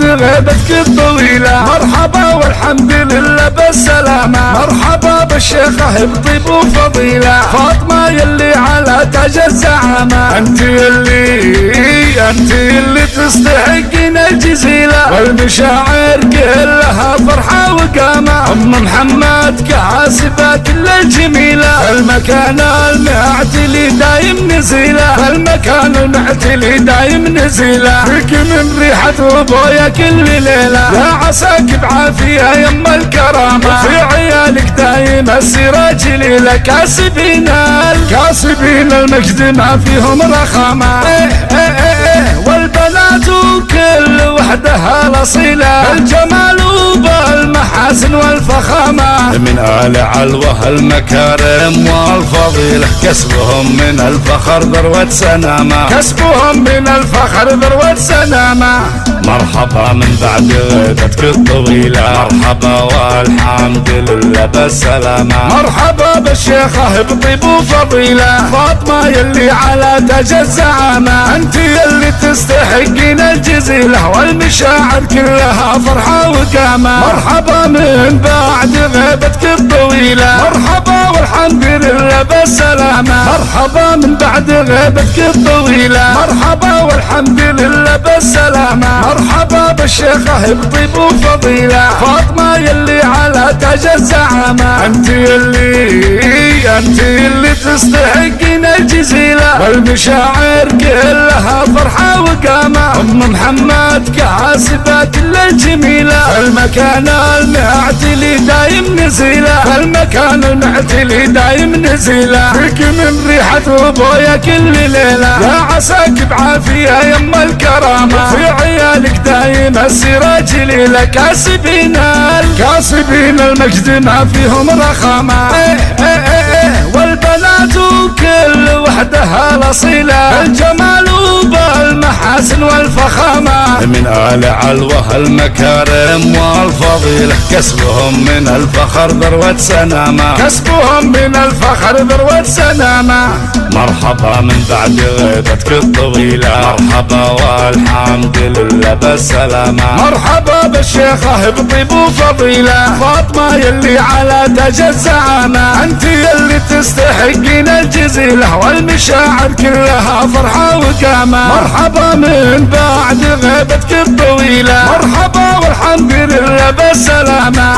بعد غيبتك الطويلة. مرحبا والحمد لله بالسلامة، مرحبا بالشيخة بطيب وفضيلة، فاطمة يلي على تاج الزعامة. انت يلي تستحقين الجزيلة، والمشاعر كلها فرحة وقامة. ام محمد كاسبة كل الجميلة، المكان المعتلي دايم نزيلة، المكان المعتلي دايم نزيلة. فيك من ريحة ابويا كل ليلة، يا عساك بعافية يم الكرامة، في عيالك دايم السيرة جليلة. كاسبين المجد ما فيهم رخامة. والبنات كل وحدها الأصيلة، الجمال وبالمحاسن والفخامة. من آل علوة المكارم والفضيلة، كسبهم من الفخر ذروة سنامة، كسبهم من الفخر ذروة سنامة. مرحبا من بعد غيبتك الطويلة، مرحبا والحمد لله بالسلامة. مرحبا بالشيخة بطيب وفضيلة، فاطمة يلي على تاج الزعامة. انت يلي تستحقين الجزيلة، والمشاعر كلها فرحة وقامة. مرحبا من بعد غيبتك الطويلة، مرحبا والحمد لله بالسلامة. مرحبا من بعد غيبتك الطويلة، مرحبا والحمد لله بالسلامة. مرحبا بالشيخة بطيب وفضيلة، فاطمة يلي على تاج الزعامة. انت يلي تستحقين الجزيلة، والمشاعر كلها فرحة وقامة. ام محمد كاسبة كل الجميلة، المكان المعتلي دايم نزيلة، المكان المعتلي دايم نزيلة. فيك من ريحة ابويا كل ليلة، يا عساك بعافية يم الكرامة، في عيالك دايم السيرة جليلة. كاسبين المجد ما فيهم رخامة. والبنات كل وحدها الأصيلة، الجمال وبالمحاسن والفخامة. من آل علوة المكارم والفضيلة، كسبهم من الفخر ذروة سنامة، كسبهم من الفخر ذروة سنامة. مرحبا من بعد غيبتك الطويلة، مرحبا والحمد لله بالسلامة. مرحبا بالشيخة بطيب وفضيلة، فاطمة يلي على تاج الزعامة. انت يلي تستحقين الجزيلة، والمشاعر كلها فرحة وقامة. مرحبا من بعد غيبتك الطويلة، مرحبا والحمد لله بالسلامة.